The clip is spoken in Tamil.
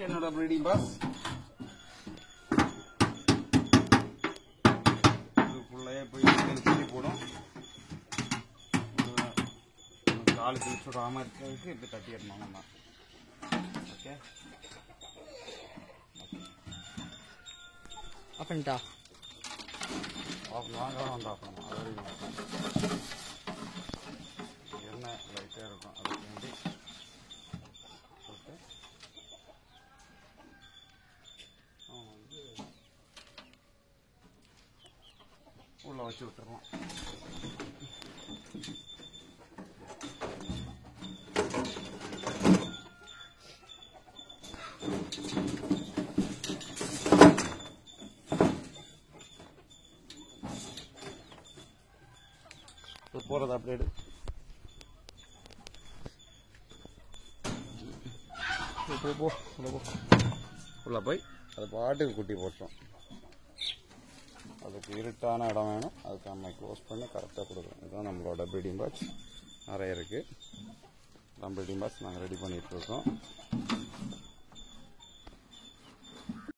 என்னோட ப்ரீடிங் பாக்ஸ் இதுக்குள்ளே போய் கிளி போடும். காலு கிழிச்சு விடாமல் இருக்கிறதுக்கு இப்படி தட்டிடணும் நம்ம. ஓகே ஆஃப் பண்ணிட்டா ஆஃப் வாங்க ஆஃப் பண்ணணும். அது எண்ணெய் லைட்டாக இருக்கும் அதுக்கு வேண்டி. ஓகே வந்து உள்ளே வச்சு விட்டுருவோம். போகிறது அப்படியே உள்ள போய் அது பாட்டுக்கு குட்டி போட்டோம். அதுக்கு இருட்டான இடம் வேணும். அதுக்கு நம்ம க்ளோஸ் பண்ணி கரெக்டாக கொடுக்குறோம். இதுதான் நம்மளோட ப்ரீடிங் பாக்ஸ். நிறைய இருக்குது. ப்ரீடிங் பாக்ஸ் நாங்கள் ரெடி பண்ணிகிட்ருக்கோம்.